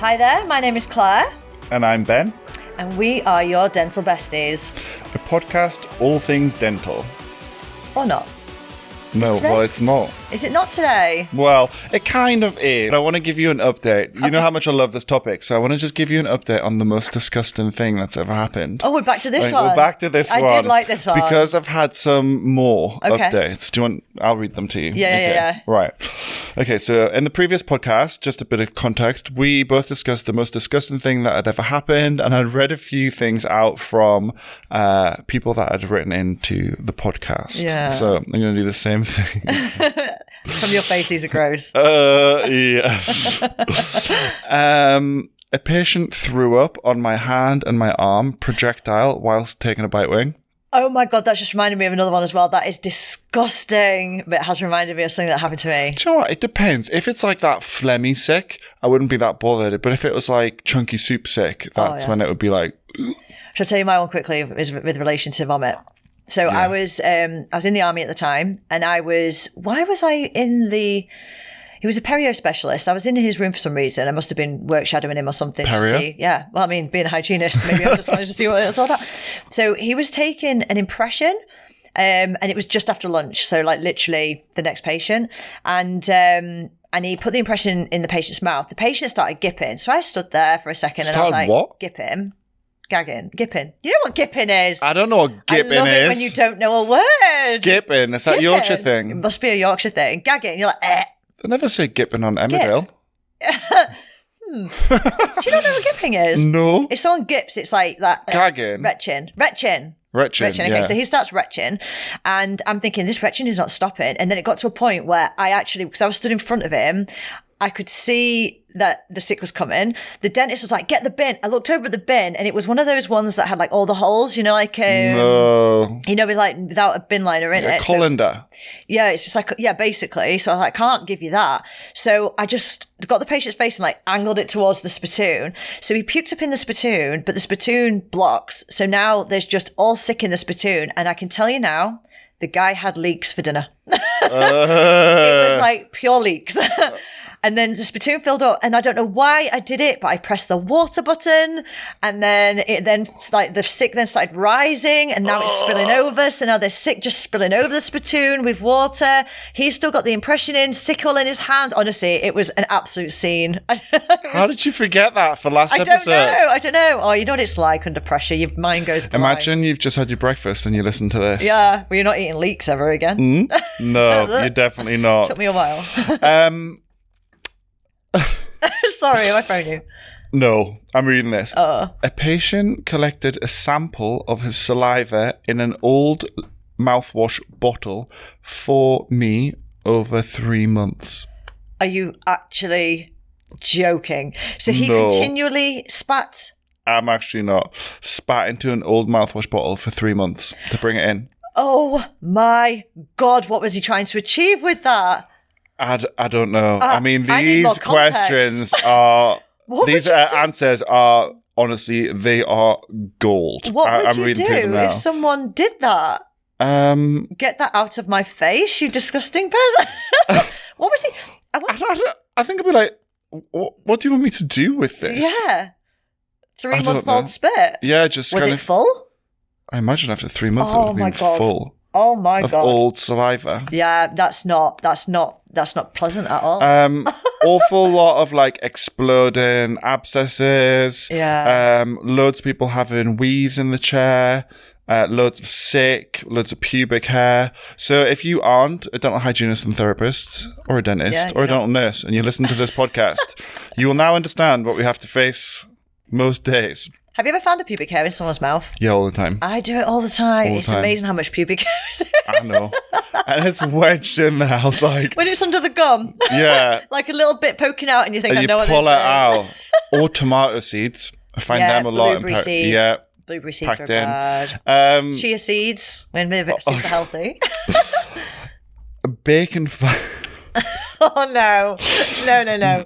Hi there, my name is Claire. And I'm Ben. And we are Your Dental Besties. A podcast all things dental. Or not. No, well, it's not. Is it not today? Well, it kind of is. I want to give you an update. You know how much I love this topic, so I want to just give you an update on the most disgusting thing that's ever happened. Oh, we're back to this one. We're back to this one. I did like this one. Because I've had some more Okay. updates. Do you want... I'll read them to you. Yeah. Right. Okay, so in the previous podcast, just a bit of context, we both discussed the most disgusting thing that had ever happened, and I'd read a few things out from people that had written into the podcast. Yeah. So I'm going to do the same thing. From your face, these are gross. Yes. A patient threw up on my hand and my arm, projectile, whilst taking a bite wing. Oh my God, that just reminded me of another one as well. That is disgusting, but it has reminded me of something that happened to me. Do you know what? It depends. If it's like that phlegmy sick, I wouldn't be that bothered. But if it was like chunky soup sick, that's when it would be like... Shall I tell you my one quickly with relation to vomit? So I was in the army at the time, and why was I in the... He was a perio specialist. I was in his room for some reason. I must have been work shadowing him or something. Perio? Yeah. Well, I mean, being a hygienist, maybe I just wanted to see what it was all about. So he was taking an impression, and it was just after lunch. So like literally the next patient. And he put the impression in the patient's mouth. The patient started gipping. So I stood there for a second and I was like, what? Gipping. Gagging. Gipping. You know what gipping is? I don't know what gipping I love is. it when you don't know a word. Gipping? Is that Gipping. Yorkshire It thing? must be a Yorkshire thing. Gagging. You're like, eh. They never say gipping on Emmerdale. Do you not know what gipping is? No. If someone gips, it's like that. Gagging? Retching. Retching, Okay, yeah. so he starts retching, and I'm thinking, this retching is not stopping. And then it got to a point where I actually, because I was stood in front of him, I could see that the sick was coming. The dentist was like, get the bin. I looked over at the bin, and it was one of those ones that had like all the holes, you know, like, No. you know, with like without a bin liner in A it. colander. Yeah, it's just like, yeah, basically. So I was like, I can't give you that. So I just got the patient's face and like angled it towards the spittoon. So he puked up in the spittoon, but the spittoon blocks. So now there's just all sick in the spittoon. And I can tell you now, the guy had leaks for dinner. It was like pure leaks. And then the spittoon filled up, and I don't know why I did it, but I pressed the water button, and then the sick then started rising, and now it's spilling over. So now there's sick just spilling over the spittoon with water. He's still got the impression in, sick all in his hands. Honestly, it was an absolute scene. How did you forget that for last episode? I don't know. Oh, you know what it's like under pressure. Your mind goes blind. Imagine you've just had your breakfast and you listen to this. Yeah, well, you're not eating leeks ever again. No, you're definitely not. Took me a while. Sorry, am I throwing you? No, I'm reading this. Oh. A patient collected a sample of his saliva in an old mouthwash bottle for me over 3 months. Are you actually joking? So he No. continually spat? I'm actually not. Spat into an old mouthwash bottle for 3 months to bring it in. Oh my God, what was he trying to achieve with that? I don't know. I mean, I need more these questions are... What these would you do? answers are, honestly, they are gold. What would I'm you reading through them do now. if someone did that? Get that out of my face, you disgusting person. What was he? I think I'd be like, what do you want me to do with this? Yeah. I don't 3-month-old know. spit. Yeah, just Was kind it of... full? I imagine after 3 months it Oh would have my been God. full Oh my of God. old saliva. Yeah, that's not pleasant at all. Awful lot of like exploding abscesses. Yeah. Loads of people having wheeze in the chair. Loads of sick, loads of pubic hair. So if you aren't a dental hygienist and therapist, or a dentist, or a dental nurse, and you listen to this podcast, you will now understand what we have to face most days. Have you ever found a pubic hair in someone's mouth? Yeah, all the time. I do it all the time. All the It's time. amazing how much pubic hair is. I know. And it's wedged in there. I was like, When it's under the gum. yeah. Like a little bit poking out and you think, And I you know what pull this it is. out. Or tomato seeds. I find them a lot. Blueberry seeds. Yeah. Blueberry seeds are Packed in. bad. Chia seeds, when they're super healthy. Bacon fat. Oh, no. No.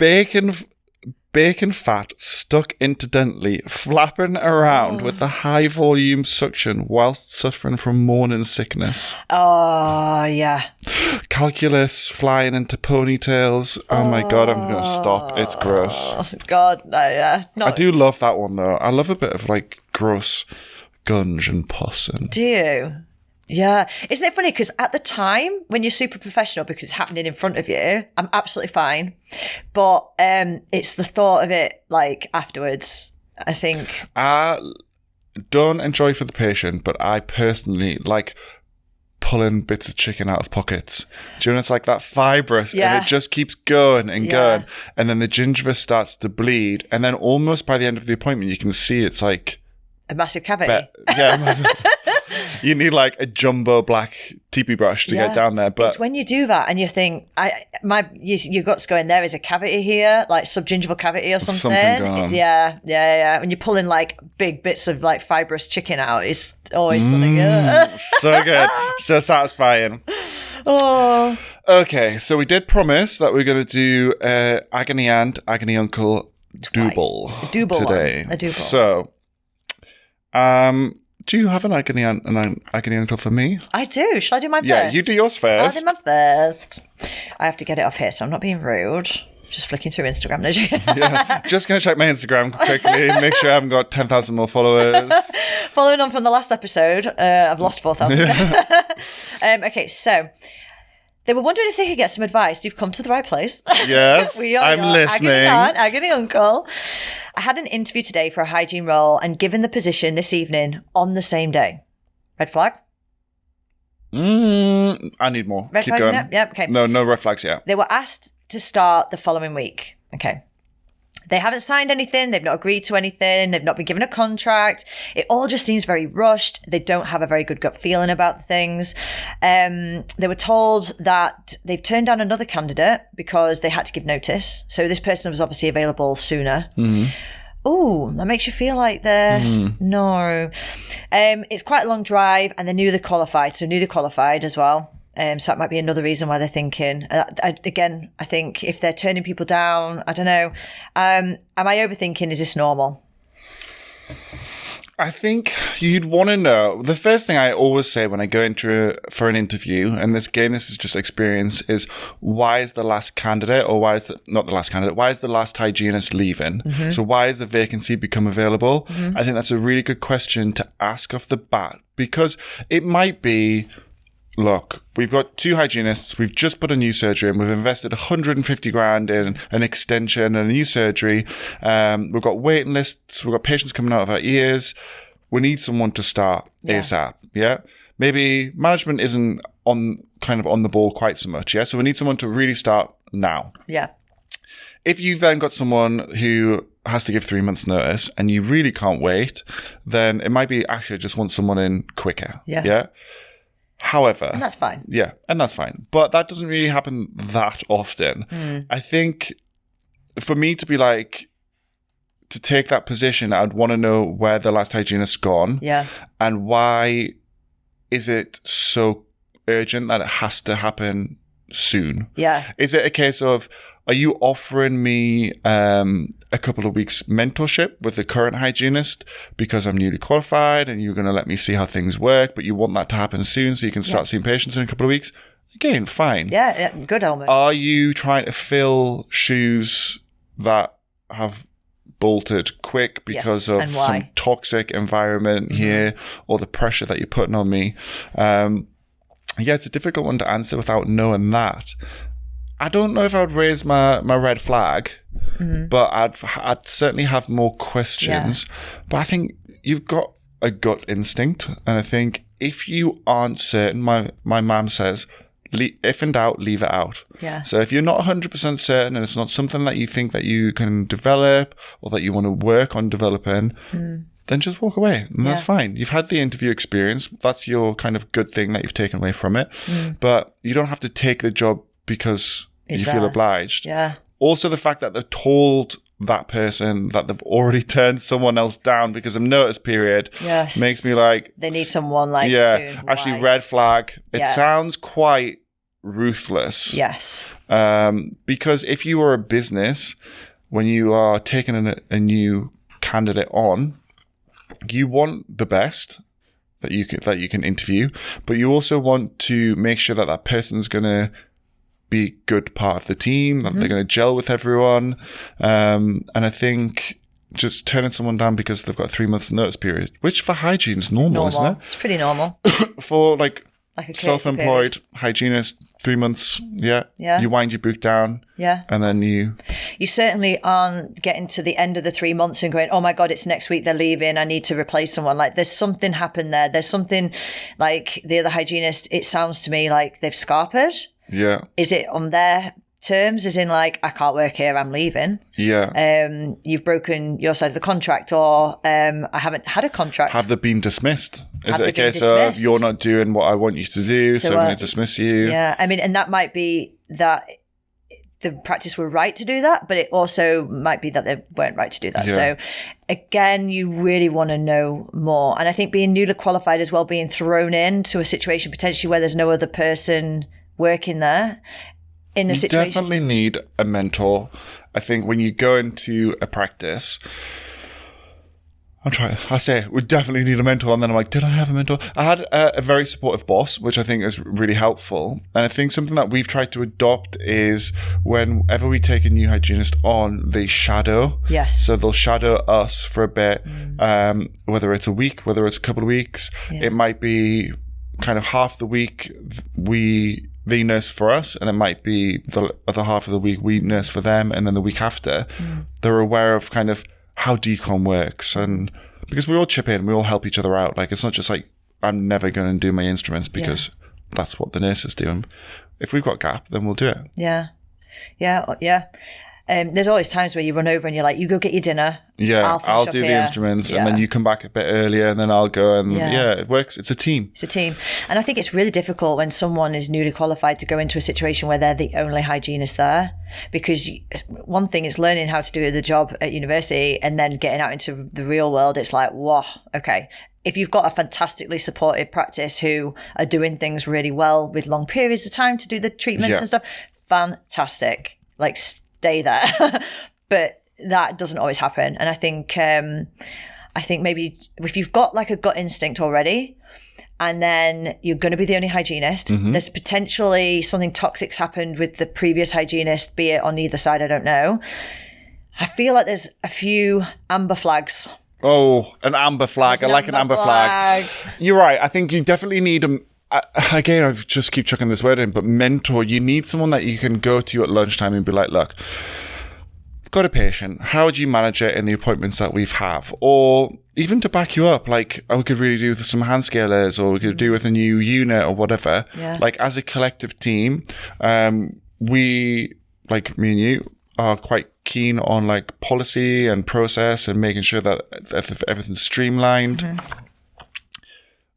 Bacon fat stuck stuck interdentally, flapping around with the high volume suction whilst suffering from morning sickness. Oh, yeah. Calculus flying into ponytails. Oh my God, I'm going to stop. It's gross. Oh, God, no, yeah. I do love that one, though. I love a bit of, like, gross gunge and pus. Do you? Yeah. Isn't it funny? Because at the time, when you're super professional, because it's happening in front of you, I'm absolutely fine. But it's the thought of it, like, afterwards, I think. I don't enjoy for the patient, but I personally like pulling bits of chicken out of pockets. Do you know, it's like that fibrous, and it just keeps going and going. And then the gingiva starts to bleed. And then almost by the end of the appointment, you can see it's like... a massive cavity. You need like a jumbo black TP brush to get down there. But it's when you do that and you think, your gut's going, there is a cavity here, like subgingival cavity or something. Something going on. Yeah. When you're pulling like big bits of like fibrous chicken out, it's always something. So good. So satisfying. Oh. Okay, so we did promise that we're going to do Agony Aunt, Agony Uncle double today. A double. So, do you have an agony aunt and an agony uncle for me? I do. Shall I do mine first? Yeah, you do yours first. I'll do mine first. I have to get it off here, so I'm not being rude. Just flicking through Instagram. Just going to check my Instagram quickly, make sure I haven't got 10,000 more followers. Following on from the last episode, I've lost 4,000. Okay, so... they were wondering if they could get some advice. You've come to the right place. Yes, I'm listening. Agony aunt, agony uncle. I had an interview today for a hygiene role and given the position this evening on the same day. Red flag? I need more. Red Keep flag? going. Yep, okay. No red flags yet. They were asked to start the following week. Okay. They haven't signed anything. They've not agreed to anything. They've not been given a contract. It all just seems very rushed. They don't have a very good gut feeling about things. They were told that they've turned down another candidate because they had to give notice. So this person was obviously available sooner. Mm-hmm. Oh, that makes you feel like they're... No. It's quite a long drive and they're newly qualified. So newly qualified as well. So that might be another reason why they're thinking. Again, I think if they're turning people down, I don't know. Am I overthinking? Is this normal? I think you'd want to know. The first thing I always say when I go into for an interview, and this is just experience, is why is the last candidate, or why is the last hygienist leaving? Mm-hmm. So why has the vacancy become available? Mm-hmm. I think that's a really good question to ask off the bat, because it might be... look, we've got 2 hygienists. We've just put a new surgery in. We've invested 150 grand in an extension and a new surgery. We've got waiting lists. We've got patients coming out of our ears. We need someone to start ASAP. Yeah. Maybe management isn't on the ball quite so much. Yeah. So we need someone to really start now. Yeah. If you've then got someone who has to give 3 months notice and you really can't wait, then it might be actually just want someone in quicker. Yeah. Yeah. However... and that's fine. Yeah, and that's fine. But that doesn't really happen that often. I think for me to be like, to take that position, I'd want to know where the last hygienist's gone. Yeah. And why is it so urgent that it has to happen soon? Yeah. Is it a case of, are you offering me a couple of weeks mentorship with the current hygienist because I'm newly qualified and you're going to let me see how things work, but you want that to happen soon so you can start seeing patients in a couple of weeks? Again, fine. Yeah, good almost. Are you trying to fill shoes that have bolted quick because of some toxic environment here, or the pressure that you're putting on me? It's a difficult one to answer without knowing that. I don't know if I'd raise my red flag, but I'd certainly have more questions. Yeah. But I think you've got a gut instinct, and I think if you aren't certain, my mum says, if in doubt, leave it out. Yeah. So if you're not 100% certain and it's not something that you think that you can develop or that you want to work on developing, then just walk away. And that's fine. You've had the interview experience. That's your kind of good thing that you've taken away from it. But you don't have to take the job because you feel obliged. Yeah. Also, the fact that they've told that person that they've already turned someone else down because of notice period makes me like... they need someone like soon. Actually, red flag. It sounds quite ruthless. Yes. Because if you are a business, when you are taking a new candidate on, you want the best that you can interview, but you also want to make sure that person's going to be good part of the team, that they're going to gel with everyone. And I think just turning someone down because they've got a 3 month notice period, which for hygiene is normal, isn't it? It's pretty normal. For like a self-employed hygienist, 3 months, you wind your book down, and then you certainly aren't getting to the end of the 3 months and going, oh my god, it's next week, they're leaving, I need to replace someone. Like, there's something happened there. There's something, like the other hygienist, it sounds to me like they've scarpered. Is it on their terms, as in like, I can't work here, I'm leaving? You've broken your side of the contract, or I haven't had a contract. Have they been dismissed? Is it a case of you're not doing what I want you to do, so I'm going to dismiss you? I mean, and that might be that the practice were right to do that, but it also might be that they weren't right to do that. So again, you really want to know more. And I think being newly qualified as well, being thrown into a situation potentially where there's no other person working there, in a situation. You definitely need a mentor. I think when you go into a practice, I say we definitely need a mentor, and then I'm like, did I have a mentor? I had a very supportive boss, which I think is really helpful. And I think something that we've tried to adopt is whenever we take a new hygienist on, they shadow. Yes. So they'll shadow us for a bit, whether it's a week, whether it's a couple of weeks. It might be kind of half the week they nurse for us, and it might be the other half of the week we nurse for them, and then the week after they're aware of kind of how decon works, and because we all chip in, we all help each other out. Like, it's not just like I'm never going to do my instruments because that's what the nurses do. And if we've got a gap, then we'll do it. There's always times where you run over and you're like, you go get your dinner. I'll do the instruments, and then you come back a bit earlier, and then I'll go, and it works. It's a team. And I think it's really difficult when someone is newly qualified to go into a situation where they're the only hygienist there, because one thing is learning how to do the job at university, and then getting out into the real world, it's like, whoa, okay. If you've got a fantastically supported practice who are doing things really well with long periods of time to do the treatments and stuff, fantastic. Like, stay there. But that doesn't always happen. And I think maybe if you've got like a gut instinct already, and then you're going to be the only hygienist, there's potentially something toxic's happened with the previous hygienist, be it on either side, I don't know. I feel like there's a few amber flags. Oh, an amber flag. I like an amber flag. You're right. I think you definitely need again, I just keep chucking this word in, but mentor. You need someone that you can go to at lunchtime and be like, look, I've got a patient. How would you manage it in the appointments that we have? Or even to back you up, like, we could really do with some hand scalers, or we could do with a new unit or whatever. Like, as a collective team, we, like me and you, are quite keen on like policy and process and making sure that everything's streamlined.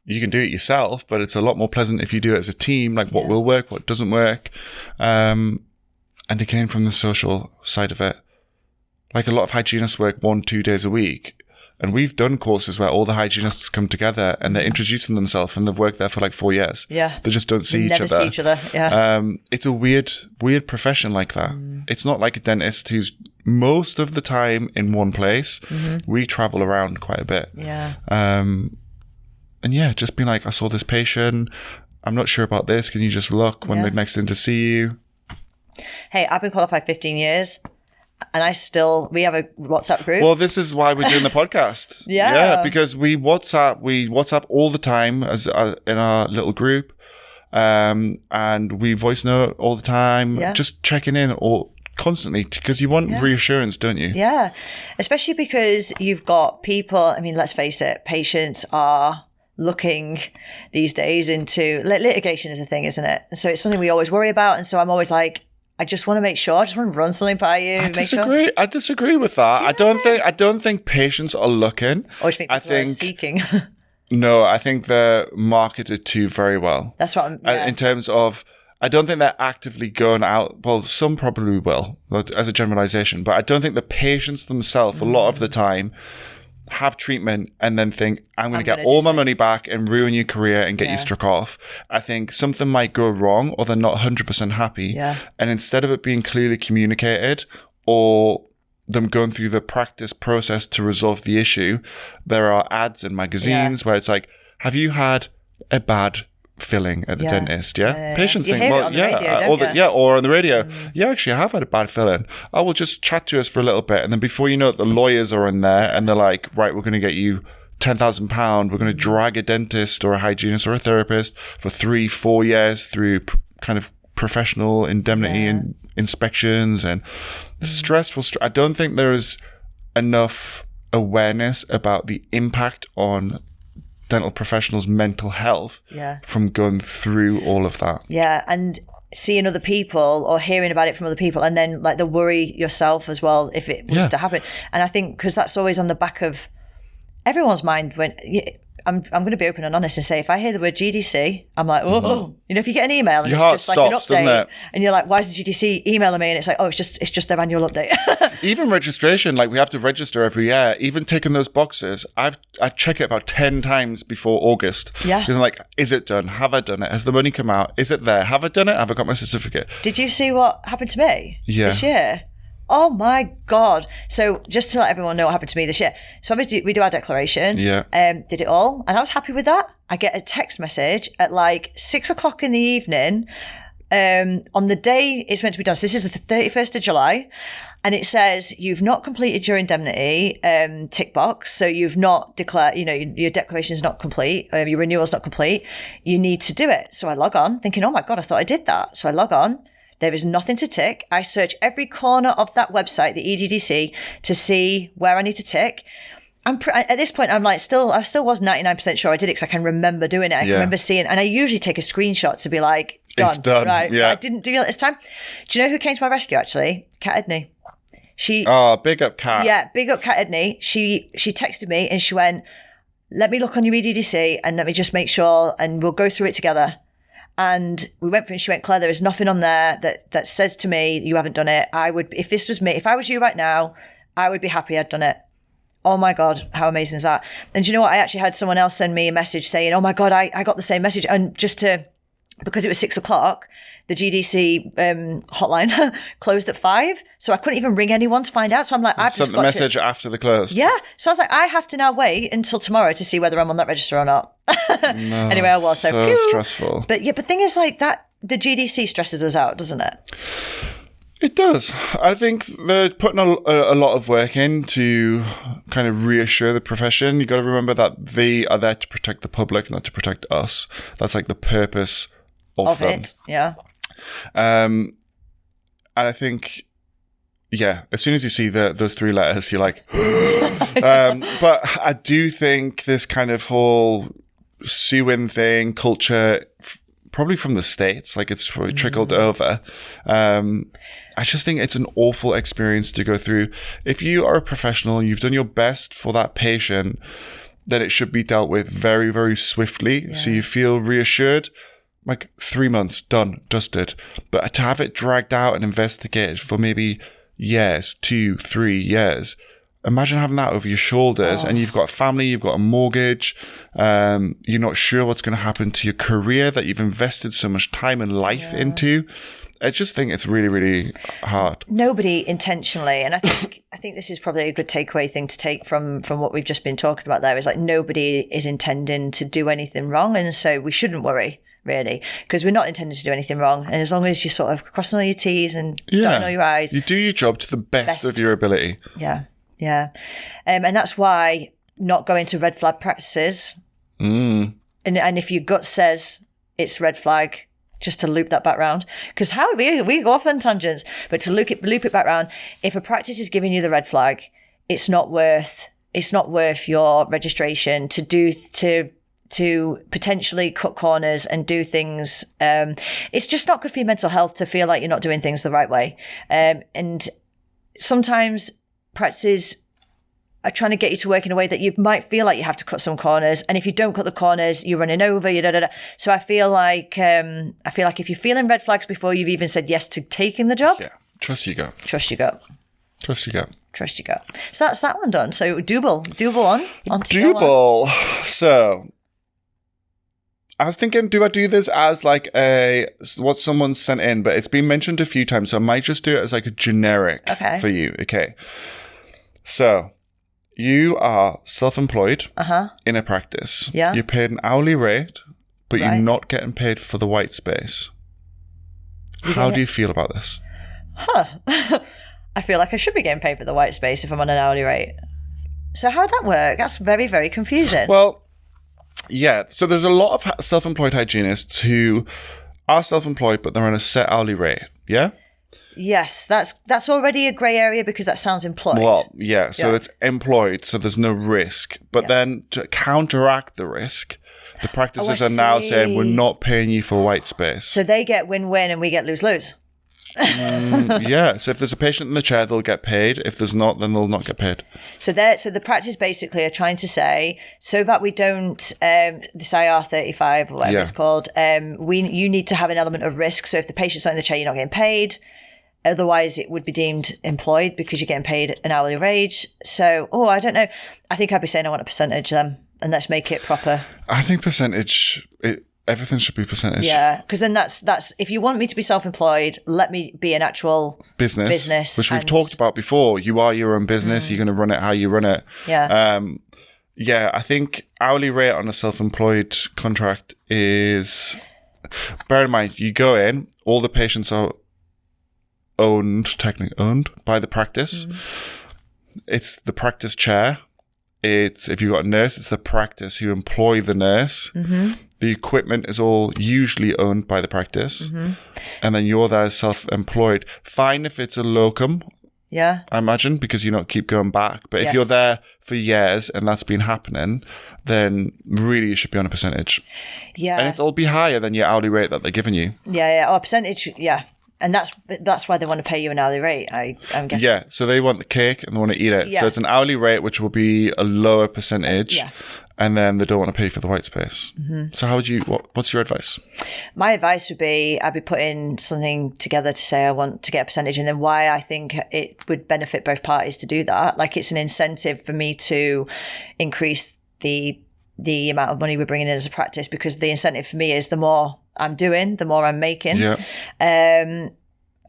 You can do it yourself, but it's a lot more pleasant if you do it as a team, like what will work, what doesn't work. And again, from the social side of it, like a lot of hygienists work 1-2 days a week. And we've done courses where all the hygienists come together and they're introducing themselves, and they've worked there for like 4 years. They just don't see each other. Never see each other. It's a weird profession like that. It's not like a dentist who's most of the time in one place. We travel around quite a bit. And just being like, I saw this patient, I'm not sure about this, can you just look when they're next in to see you? Hey, I've been qualified 15 years. And we have a WhatsApp group. Well, this is why we're doing the podcast. Because we WhatsApp all the time as in our little group, and we voice note all the time, just checking in all constantly, because you want reassurance, don't you? Especially because you've got people. I mean, let's face it, patients are looking these days into litigation is a thing, isn't it? So it's something we always worry about, and so I'm always like, I just want to make sure. I just want to run something by you. I disagree with that. I don't think patients are looking. Or do you think people are seeking? No, I think they're marketed to very well. That's what I'm... In terms of, I don't think they're actively going out. Well, some probably will, as a generalization. But I don't think the patients themselves, a lot of the time, have treatment and then think, I'm going to get all my money back and ruin your career and get you struck off. I think something might go wrong, or they're not 100% happy. And instead of it being clearly communicated, or them going through the practice process to resolve the issue, there are ads in magazines where it's like, have you had a bad filling at the dentist? Patients you think, hear it well, on the radio, or on the radio. Yeah, actually, I have had a bad filling. I will just chat to us for a little bit, and then before you know it, the lawyers are in there, and they're like, right, we're going to get you £10,000. We're going to drag a dentist or a hygienist or a therapist for 3-4 years through kind of professional indemnity and inspections and stressful. I don't think there is enough awareness about the impact on dental professionals' mental health from going through all of that. Yeah, and seeing other people or hearing about it from other people, and then like the worry yourself as well if it was to happen. And I think because that's always on the back of everyone's mind when I'm going to be open and honest and say, if I hear the word GDC, I'm like, oh, you know, if you get an email and your it's heart just stops, like an update, doesn't it? And you're like, why is the GDC emailing me? And it's like, oh, it's just their annual update. Even registration, like we have to register every year. Even taking those boxes, I check it about 10 times before August. Yeah. Because I'm like, is it done? Have I done it? Has the money come out? Is it there? Have I done it? Have I got my certificate? Did you see what happened to me this Yeah. year? Oh my God. So just to let everyone know what happened to me this year. So obviously we do our declaration. Yeah. Did it all. And I was happy with that. I get a text message at like 6:00 in the evening on the day it's meant to be done. So this is the 31st of July. And it says, you've not completed your indemnity tick box. So you've not declared, you know, your declaration is not complete. Your renewal is not complete. You need to do it. So I log on thinking, oh my God, I thought I did that. So I log on. There is nothing to tick. I search every corner of that website, the EDDC, to see where I need to tick. At this point, I still was 99% sure I did it because I can remember doing it. I can remember seeing, and I usually take a screenshot to be like, done. It's done. Right. Yeah. I didn't do it this time. Do you know who came to my rescue actually? Kat Edney. Big up Kat. Yeah, big up Kat Edney. She texted me and she went, let me look on your EDDC and let me just make sure and we'll go through it together. And we went through and she went, Claire, there is nothing on there that says to me you haven't done it. If this was me, if I was you right now, I would be happy I'd done it. Oh my God, how amazing is that? And do you know what? I actually had someone else send me a message saying, oh my God, I got the same message. And because it was 6:00, the GDC hotline closed at 5. So I couldn't even ring anyone to find out. So I'm like, I've sent just the message after the close. Yeah. So I was like, I have to now wait until tomorrow to see whether I'm on that register or not. No, anyway, I was so stressful. But yeah, but the thing is like that, the GDC stresses us out, doesn't it? It does. I think they're putting a lot of work in to kind of reassure the profession. You got to remember that they are there to protect the public, not to protect us. That's like the purpose of them. It. Yeah. And I think, yeah, as soon as you see those 3 letters, you're like, but I do think this kind of whole sue-in thing, culture, probably from the States, like it's probably trickled over. I just think it's an awful experience to go through. If you are a professional and you've done your best for that patient, then it should be dealt with very, very swiftly. Yeah. So you feel reassured. Like 3 months, done, dusted. But to have it dragged out and investigated for maybe years, 2-3 years, imagine having that over your shoulders and you've got a family, you've got a mortgage, you're not sure what's going to happen to your career that you've invested so much time and life into. I just think it's really, really hard. Nobody intentionally, and I think this is probably a good takeaway thing to take from what we've just been talking about there, is like nobody is intending to do anything wrong, and so we shouldn't worry. Really, because we're not intending to do anything wrong. And as long as you're sort of crossing all your T's and dotting all your I's. You do your job to the best of your ability. Yeah, yeah. And that's why not going to red flag practices. And if your gut says it's red flag, just to loop that back round. Because how we go off on tangents, but to loop it back round, if a practice is giving you the red flag, it's not worth your registration to potentially cut corners and do things. It's just not good for your mental health to feel like you're not doing things the right way. And sometimes practices are trying to get you to work in a way that you might feel like you have to cut some corners. And if you don't cut the corners, you're running over, So I feel like if you're feeling red flags before you've even said yes to taking the job. Yeah. Trust your gut. Trust your gut. Trust your gut. Trust your gut. So that's that one done. So doable on. Doable. So I was thinking, do I do this as like what someone sent in? But it's been mentioned a few times, so I might just do it as like a generic for you. Okay. So you are self-employed in a practice. Yeah. You're paid an hourly rate, but you're not getting paid for the white space. How do you feel about this? I feel like I should be getting paid for the white space if I'm on an hourly rate. So how would that work? That's very, very confusing. Well, yeah. So there's a lot of self-employed hygienists who are self-employed, but they're on a set hourly rate. Yeah? Yes, that's already a grey area because that sounds employed. Well, yeah. So it's employed, so there's no risk. But then to counteract the risk, the practices are now saying, we're not paying you for white space. So they get win-win and we get lose-lose. Yeah. So if there's a patient in the chair, they'll get paid. If there's not, then they'll not get paid. So the practice basically are trying to say, so that we don't, this IR35 or whatever it's called, you need to have an element of risk. So if the patient's not in the chair, you're not getting paid. Otherwise, it would be deemed employed because you're getting paid an hourly wage. So, I don't know. I think I'd be saying I want a percentage then, and let's make it proper. I think percentage, everything should be percentage. Yeah, because then that's if you want me to be self-employed, let me be an actual business. Which we've talked about before. You are your own business. You're going to run it how you run it. Yeah. Yeah, I think hourly rate on a self-employed contract is, bear in mind, you go in, all the patients are technically owned by the practice. It's the practice chair. It's, if you've got a nurse, it's the practice who employ the nurse. The equipment is all usually owned by the practice. And then you're there self-employed. Fine if it's a locum, I imagine, because you don't keep going back. But if you're there for years and that's been happening, then really you should be on a percentage. Yeah. And it'll be higher than your hourly rate that they're giving you. Yeah. Or percentage, And that's why they want to pay you an hourly rate, I'm guessing. Yeah, so they want the cake and they want to eat it. Yeah. So it's an hourly rate, which will be a lower percentage. Yeah. And then they don't want to pay for the white space. So how would you, what's your advice? My advice would be, I'd be putting something together to say I want to get a percentage, and then why I think it would benefit both parties to do that. Like, it's an incentive for me to increase the amount of money we're bringing in as a practice, because the incentive for me is the more I'm doing, the more I'm making. Yeah.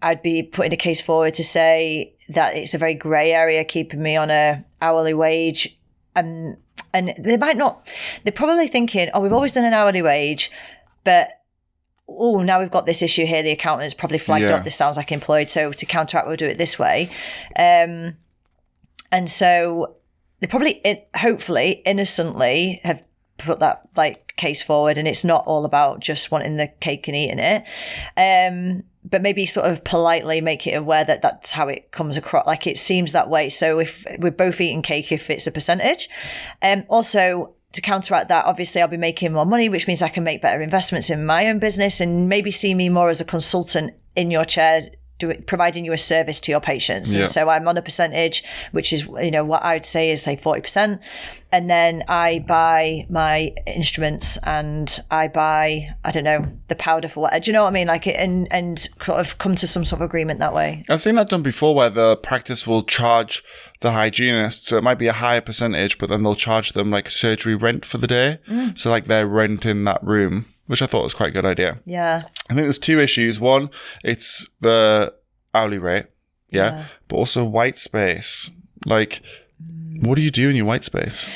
I'd be putting a case forward to say that it's a very grey area keeping me on a hourly wage. And they might not, they're probably thinking, we've always done an hourly wage, but now we've got this issue here. The accountant's probably flagged up, this sounds like employed. So to counteract, we'll do it this way. And so they probably, hopefully, innocently have put that case forward, and it's not all about just wanting the cake and eating it. But maybe sort of politely make it aware that that's how it comes across. Like, it seems that way. So if we're both eating cake, if it's a percentage. Also, to counteract that, obviously I'll be making more money, which means I can make better investments in my own business and maybe see me more as a consultant in your chair, providing you a service to your patients. Yeah. And so I'm on a percentage, which is, what I would say is, say, 40%. And then I buy my instruments and I buy, I don't know, the powder for what, do you know what I mean? Like, and sort of come to some sort of agreement that way. I've seen that done before, where the practice will charge the hygienist, so it might be a higher percentage, but then they'll charge them like surgery rent for the day. So like they're renting that room, which I thought was quite a good idea. Yeah. I think there's two issues. One, it's the hourly rate, but also white space. Like, what do you do in your white space?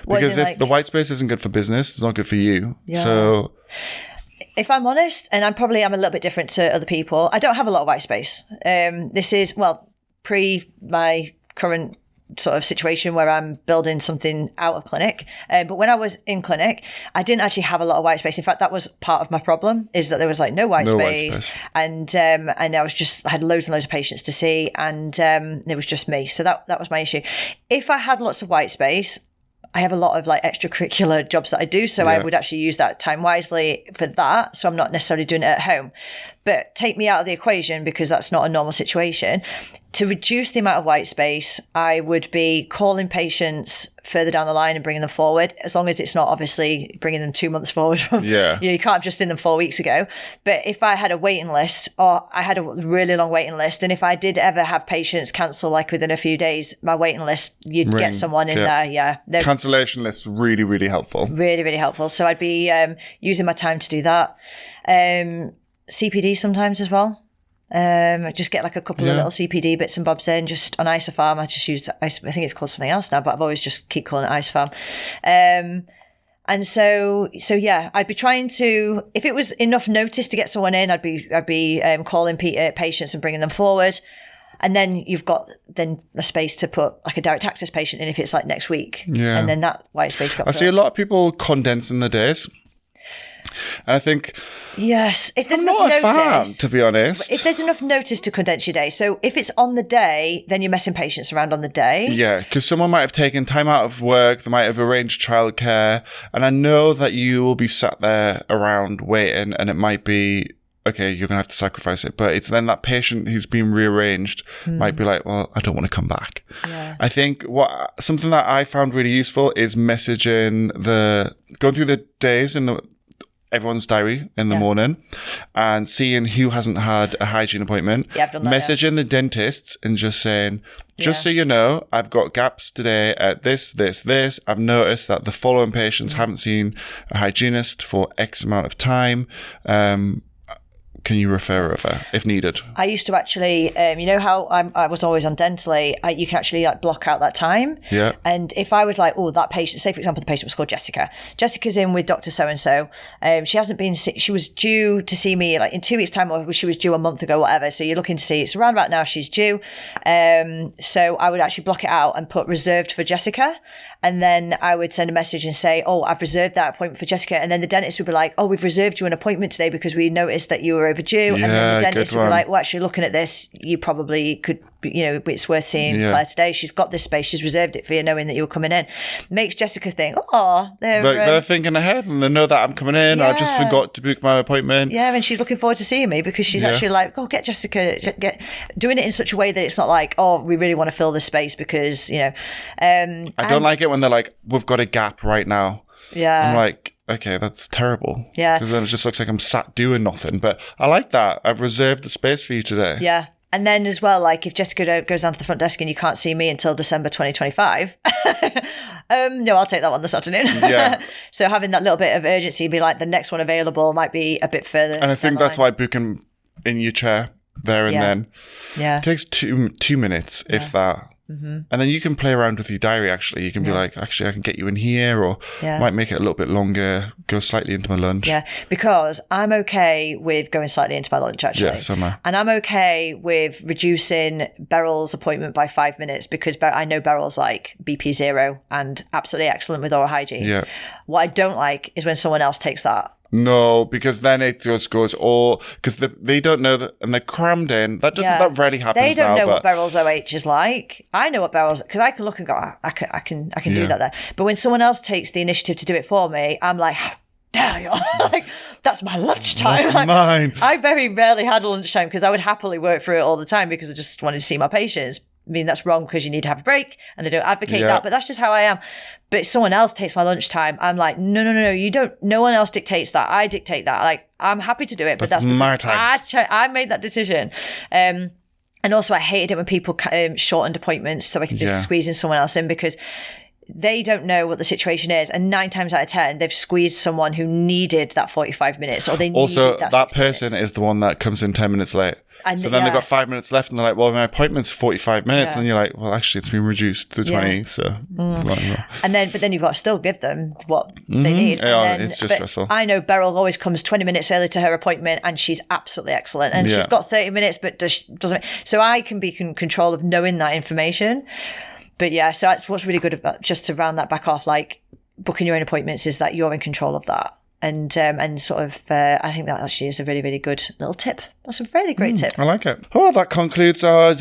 Because if the white space isn't good for business, it's not good for you. Yeah. So, if I'm honest, and I'm a little bit different to other people, I don't have a lot of white space. This is, pre my current sort of situation where I'm building something out of clinic. But when I was in clinic, I didn't actually have a lot of white space. In fact, that was part of my problem, is that there was no white space. And I had loads and loads of patients to see, and it was just me. So that was my issue. If I had lots of white space, I have a lot of extracurricular jobs that I do. So I would actually use that time wisely for that. So I'm not necessarily doing it at home. But take me out of the equation because that's not a normal situation. To reduce the amount of white space, I would be calling patients further down the line and bringing them forward, as long as it's not obviously bringing them 2 months forward. Yeah. You can't have just in them 4 weeks ago. But if I had a waiting list, or I had a really long waiting list, and if I did ever have patients cancel like within a few days, my waiting list, you'd get someone in there. Yeah. Cancellation lists really, really helpful. Really, really helpful. So I'd be using my time to do that. CPD sometimes as well. I just get like a couple of little CPD bits and bobs in, just on Isofarm. I just used, I think it's called something else now, but I've always just keep calling it Isofarm. And so yeah, I'd be trying to, if it was enough notice to get someone in, I'd be calling patients and bringing them forward. And then you've got then a space to put like a direct access patient in if it's like next week. Yeah. And then that white space got I see a lot of people condensing the days. And I think, yes, if there's I'm enough not a notice, fan, to be honest. If there's enough notice to condense your day, so if it's on the day, then you're messing patients around on the day. Yeah, because someone might have taken time out of work, they might have arranged childcare, and I know that you will be sat there around waiting, and it might be, okay, you're going to have to sacrifice it, but it's then that patient who's been rearranged might be like, well, I don't want to come back. Yeah. I think something that I found really useful is messaging going through the days in everyone's diary in the morning and seeing who hasn't had a hygiene appointment. Yeah, I've done that, messaging the dentists and just saying, just so you know, I've got gaps today at this. I've noticed that the following patients haven't seen a hygienist for X amount of time. Can you refer over if needed? I used to actually, you know how I was always on Dentally, you can actually like block out that time. Yeah. And if I was like, oh, that patient, say for example, the patient was called Jessica. Jessica's in with Dr. So-and-so. She hasn't been, she was due to see me like in 2 weeks' time, or she was due a month ago, whatever. So you're looking to see, it's around about now she's due. So I would actually block it out and put reserved for Jessica. And then I would send a message and say, oh, I've reserved that appointment for Jessica. And then the dentist would be like, oh, we've reserved you an appointment today because we noticed that you were overdue. Yeah, and then the dentist would be like, well, actually looking at this, you probably could, you know, it's worth seeing Claire today. She's got this space. She's reserved it for you, knowing that you were coming in. Makes Jessica think, oh, they're thinking ahead and they know that I'm coming in. I just forgot to book my appointment. Yeah, and she's looking forward to seeing me because she's actually like, oh, get Jessica, doing it in such a way that it's not like, oh, we really want to fill this space because, you know. I don't like it when they're like, we've got a gap right now. Yeah. I'm like, okay, that's terrible. Yeah. Because then it just looks like I'm sat doing nothing. But I like that. I've reserved the space for you today. Yeah. And then as well, like if Jessica goes down to the front desk and you can't see me until December 2025, no, I'll take that one this afternoon. Yeah. So having that little bit of urgency, be like the next one available might be a bit further. And I think that's why booking in your chair there and then. Yeah. It takes two minutes, if that. Mm-hmm. And then you can play around with your diary, actually. You can be like, actually, I can get you in here, or might make it a little bit longer, go slightly into my lunch. Yeah, because I'm okay with going slightly into my lunch, actually. Yeah, so am I. And I'm okay with reducing Beryl's appointment by 5 minutes because I know Beryl's like BP 0 and absolutely excellent with oral hygiene. Yeah. What I don't like is when someone else takes that. No, because then it just goes all because they don't know that, and they're crammed in. That rarely happens. They don't know but what Beryl's OH is like. I know what Beryl's, because I can look and go, I can do that there. But when someone else takes the initiative to do it for me, I'm like, how dare you? Like, that's my lunchtime. That's mine. I very rarely had a lunchtime because I would happily work through it all the time because I just wanted to see my patients. I mean, that's wrong because you need to have a break, and I don't advocate that, but that's just how I am. But if someone else takes my lunchtime, I'm like, no, you don't, no one else dictates that. I dictate that. Like, I'm happy to do it, but that's my time. I made that decision. And also I hated it when people shortened appointments so I could just squeeze in someone else in because they don't know what the situation is, and 9 times out of 10 they've squeezed someone who needed that 45 minutes, or they also needed that person is the one that comes in 10 minutes late. And so then they've got 5 minutes left and they're like, well, my appointment's 45 minutes. And you're like, well, actually it's been reduced to 20. So and then, but then you've got to still give them what they need. Yeah, it's just stressful. I know Beryl always comes 20 minutes early to her appointment and she's absolutely excellent. And she's got 30 minutes, but doesn't. So I can be in control of knowing that information. But yeah, so that's what's really good about, just to round that back off, like booking your own appointments, is that you're in control of that. And sort of, I think that actually is a really, really good little tip. That's a really great tip. I like it. Well, that concludes our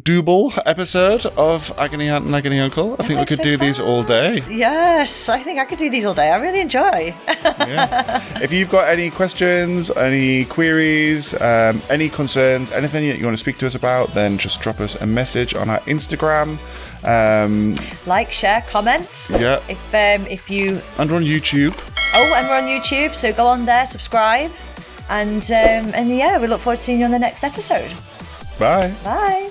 double episode of Agony Aunt and Agony Uncle. I think we could do these all day. Yes, I think I could do these all day. I really enjoy. Yeah. If you've got any questions, any queries, any concerns, anything that you want to speak to us about, then just drop us a message on our Instagram. Like, share, comment. Yeah. If you... And we're on YouTube. Oh, and we're on YouTube, so go on there, subscribe. And yeah, we look forward to seeing you on the next episode. Bye. Bye.